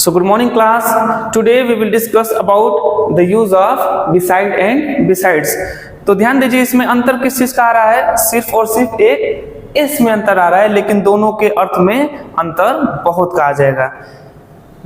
So good morning class. Today we will discuss about the use of beside and besides. तो ध्यान दीजिए, इसमें अंतर किस चीज का आ रहा है? सिर्फ और सिर्फ एक एस में अंतर आ रहा है, लेकिन दोनों के अर्थ में अंतर बहुत का आ जाएगा।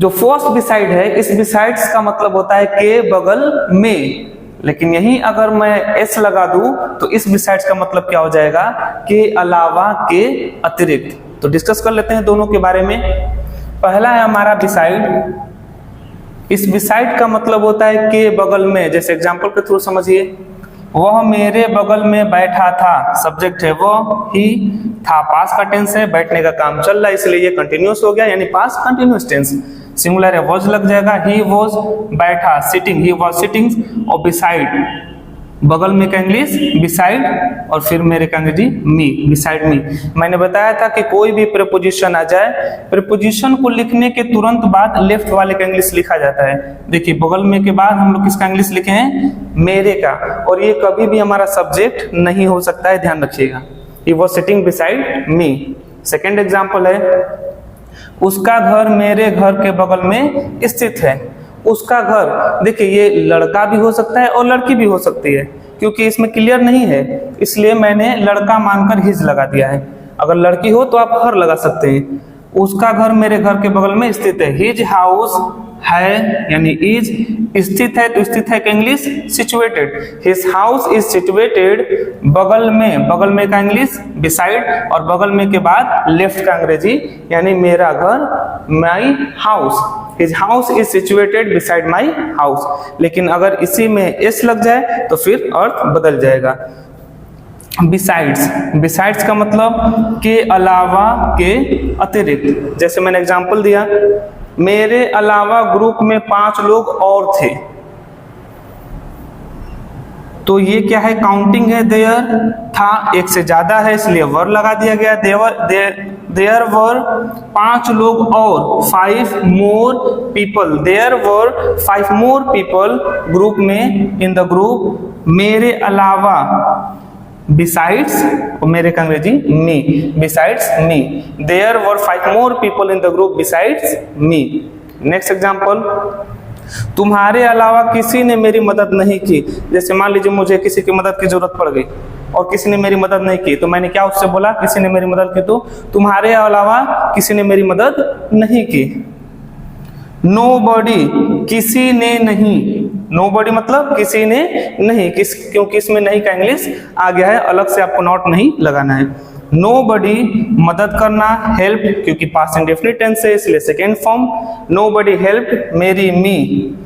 जो फर्स्ट बिसाइड है, इस बिसाइड्स का मतलब होता है के बगल में, लेकिन यही अगर मैं एस लगा दूं तो इस बिसाइड्स का मतलब क्या हो जाएगा? के अलावा, के अतिरिक्त। तो डिस्कस कर लेते हैं दोनों के बारे में। पहला है हमारा बिसाइड। इस बिसाइड का मतलब होता है के बगल में। जैसे एग्जांपल के थ्रू समझिए, वह मेरे बगल में बैठा था। सब्जेक्ट है वो, ही था, पास का टेंस है, बैठने का काम चल रहा है इसलिए ये कंटिन्यूअस हो गया, यानी पास कंटिन्यूअस टेंस। सिंगुलर है, वॉज लग जाएगा, ही वॉज बैठा, सिटिंग, ही वॉज सिटिंग। और बिसाइड बगल में का इंग्लिश बिसाइड, और फिर मेरे का अंग्रेजी मी, बिसाइड मी। मैंने बताया था कि कोई भी प्रीपोजिशन आ जाए, प्रीपोजिशन को लिखने के तुरंत बाद लेफ्ट वाले का इंग्लिश लिखा जाता है। देखिए, बगल में के बाद हम लोग किसका इंग्लिश लिखे हैं? मेरे का। और ये कभी भी हमारा सब्जेक्ट नहीं हो सकता है, ध्यान रखिएगा। He was sitting beside me. Second example है, उसका घर मेरे घर के बगल में स्थित है। उसका घर, देखिए ये लड़का भी हो सकता है और लड़की भी हो सकती है, क्योंकि इसमें क्लियर नहीं है, इसलिए मैंने लड़का मानकर हिज लगा दिया है। अगर लड़की हो तो आप हर लगा सकते हैं। उसका घर मेरे घर के बगल में स्थित है। हिज हाउस है, यानी इज, स्थित है तो स्थित है का English situated. His house is situated बगल में, बगल में का इंग्लिश बिसाइड, और बगल में के बाद लेफ्ट का अंग्रेजी, यानी मेरा घर, my house. His house is situated beside my house. लेकिन अगर इसी में एस लग जाए तो फिर अर्थ बदल जाएगा। बिसाइड्स, बिसाइड्स का मतलब के अलावा, के अतिरिक्त। जैसे मैंने एग्जांपल दिया, मेरे अलावा ग्रुप में 5 लोग और थे। तो ये क्या है? काउंटिंग है। देयर था, एक से ज्यादा है इसलिए वर लगा दिया गया। देयर वर 5 लोग और, 5 more people. There were 5 more people group में, इन द ग्रुप, मेरे अलावा, बिसाइड्स, और मेरे का अंग्रेजी me, besides me. There were 5 more people in the group besides me. Next example, तुम्हारे अलावा किसी ने मेरी मदद नहीं की। जैसे मान लीजिए मुझे किसी की मदद की जरूरत पड़ गई और किसी ने मेरी मदद नहीं की, तो मैंने क्या उससे बोला? किसी ने मेरी मदद की। तो तुम्हारे अलावा किसी ने मेरी मदद नहीं की। नोबडी, किसी ने नहीं। नोबडी मतलब किसी ने नहीं, क्योंकि इसमें नहीं का इंग्लिश आ गया है, अलग से आपको नॉट नहीं लगाना है। नोबडी मदद करना, हेल्प, क्योंकि पास्ट इंडेफिनिट टेंस है इसलिए सेकेंड फॉर्म। नोबडी हेल्प मेरी मी,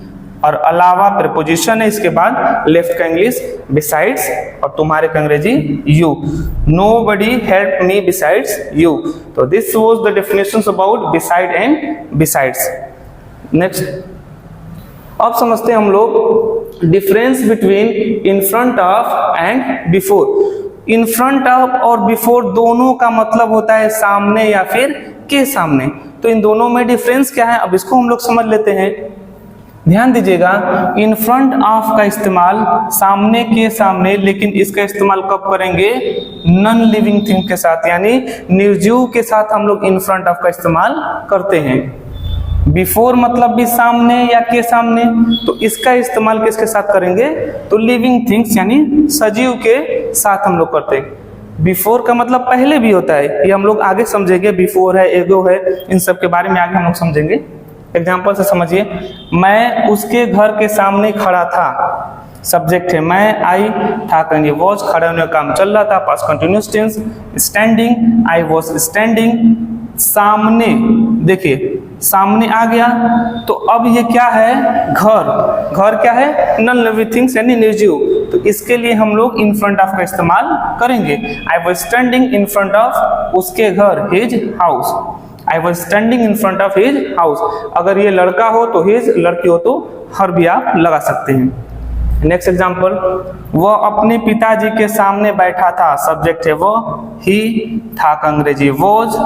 और अलावा प्रीपोजिशन है, इसके बाद लेफ्ट का इंग्लिश बिसाइड्स, और तुम्हारे का अंग्रेजी you. Nobody help me besides you. तो this was the definitions about beside and besides. Next, अब समझते हैं हम लोग difference between in front of and before. In front of और बिफोर दोनों का मतलब होता है सामने या फिर के सामने। तो इन दोनों में डिफरेंस क्या है, अब इसको हम लोग समझ लेते हैं। ध्यान दीजिएगा, इन फ्रंट ऑफ का इस्तेमाल सामने के सामने, लेकिन इसका इस्तेमाल कब करेंगे? नॉन लिविंग थिंग के साथ, यानी निर्जीव के साथ हम लोग इन फ्रंट ऑफ का इस्तेमाल करते हैं। बिफोर मतलब भी सामने या के सामने, तो इसका इस्तेमाल किसके साथ करेंगे? तो लिविंग थिंग्स यानी सजीव के साथ हम लोग करते हैं। बिफोर का मतलब पहले भी होता है, ये हम लोग आगे समझेंगे। बिफोर है, एगो है, इन सब के बारे में आगे हम लोग समझेंगे। एग्जाम्पल से समझिए, मैं उसके घर के सामने खड़ा था। सब्जेक्ट है मैं, आई, था कहेंगे वॉज, खड़े होने का काम चल रहा था, past continuous tense. Standing, I was standing. सामने, देखिए सामने आ गया, तो अब ये क्या है? घर। घर क्या है? नॉन लिविंग थिंग्स यानी निर्जीव। तो इसके लिए हम लोग इन फ्रंट ऑफ का इस्तेमाल करेंगे। आई was standing in front of उसके घर, his house. I was standing in front of his house. अगर ये लड़का हो तो हिज, लड़की हो तो हर भी आप लगा सकते हैं। नेक्स्ट एग्जाम्पल, वह अपने पिताजी के सामने बैठा था, सब्जेक्ट है वो, ही, था का अंग्रेजी वॉज,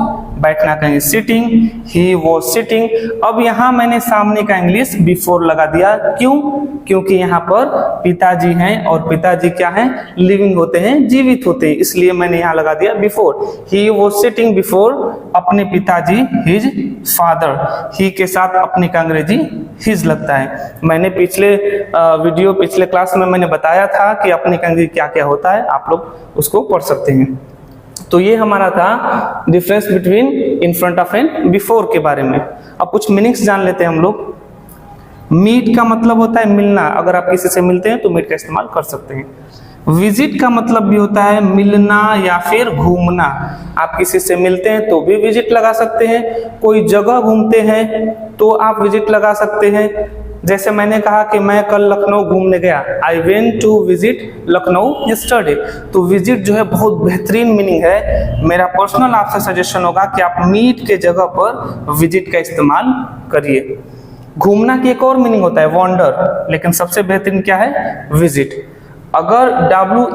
बैठना कहीं सिटिंग, ही वॉज सिटिंग। अब यहाँ मैंने सामने का इंग्लिश बिफोर लगा दिया, क्यों? क्योंकि यहाँ पर पिताजी हैं और पिताजी क्या हैं? लिविंग होते हैं, जीवित होते हैं, इसलिए मैंने यहाँ लगा दिया before. He was sitting before अपने पिताजी, हिज फादर, ही के साथ अपने का अंग्रेजी हिज लगता है। मैंने पिछले क्लास में मैंने बताया था कि अपने का अंग्रेजी क्या क्या होता है, आप लोग उसको पढ़ सकते हैं। तो ये हमारा था difference between in front of and before के बारे में। अब कुछ मीनिंग्स जान लेते हैं हम लोग। मीट का मतलब होता है मिलना, अगर आप किसी से मिलते हैं तो मीट का इस्तेमाल कर सकते हैं। विजिट का मतलब भी होता है मिलना या फिर घूमना, आप किसी से मिलते हैं तो भी विजिट लगा सकते हैं, कोई जगह घूमते हैं तो आप विजिट लगा सकते हैं। जैसे मैंने कहा कि मैं कल लखनऊ घूमने गया, I went to visit Lucknow yesterday, तो विजिट जो है बहुत बेहतरीन मीनिंग है। मेरा पर्सनल आपसे सजेशन होगा कि आप मीट के जगह पर विजिट का इस्तेमाल करिए। घूमना की एक और मीनिंग होता है वॉन्डर, लेकिन सबसे बेहतरीन क्या है? विजिट। अगर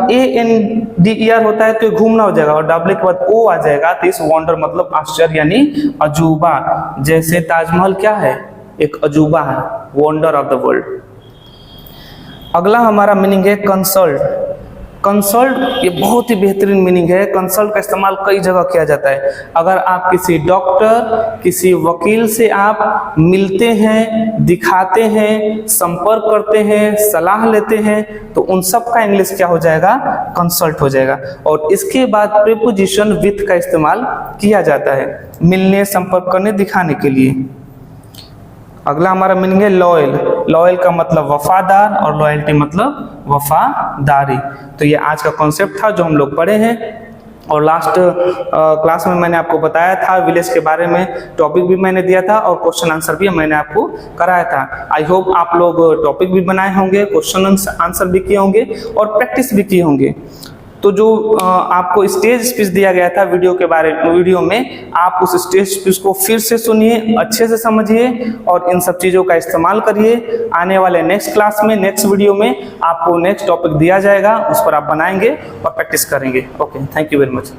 WANDER होता है तो घूमना हो जाएगा, और W के बाद O आ जाएगा तो इस वॉन्डर मतलब आश्चर्य यानी अजूबा। जैसे ताजमहल क्या है? एक अजूबा है, वंडर ऑफ द वर्ल्ड। अगला हमारा मीनिंग है कंसल्ट। कंसल्ट ये बहुत ही बेहतरीन मीनिंग है। कंसल्ट का इस्तेमाल कई जगह किया जाता है। अगर आप किसी डॉक्टर, किसी वकील से आप मिलते हैं, दिखाते हैं, संपर्क करते हैं, सलाह लेते हैं, तो उन सब का इंग्लिश क्या हो जाएगा? कंसल्ट हो जाएगा। और इसके बाद प्रीपोजिशन विथ का इस्तेमाल किया जाता है मिलने, संपर्क करने, दिखाने के लिए। अगला हमारा मीनिंग है लॉयल। लॉयल का मतलब वफादार और लॉयल्टी मतलब वफादारी। तो ये आज का कॉन्सेप्ट था जो हम लोग पढ़े हैं। और लास्ट क्लास में मैंने आपको बताया था विलेज के बारे में, टॉपिक भी मैंने दिया था और क्वेश्चन आंसर भी मैंने आपको कराया था। आई होप आप लोग टॉपिक भी बनाए होंगे, क्वेश्चन आंसर भी किए होंगे और प्रैक्टिस भी किए होंगे। तो जो आपको स्टेज स्पीच दिया गया था वीडियो में, आप उस स्टेज स्पीच को फिर से सुनिए, अच्छे से समझिए और इन सब चीज़ों का इस्तेमाल करिए। आने वाले नेक्स्ट क्लास में, नेक्स्ट वीडियो में आपको नेक्स्ट टॉपिक दिया जाएगा, उस पर आप बनाएंगे और प्रैक्टिस करेंगे। Okay, thank you very much.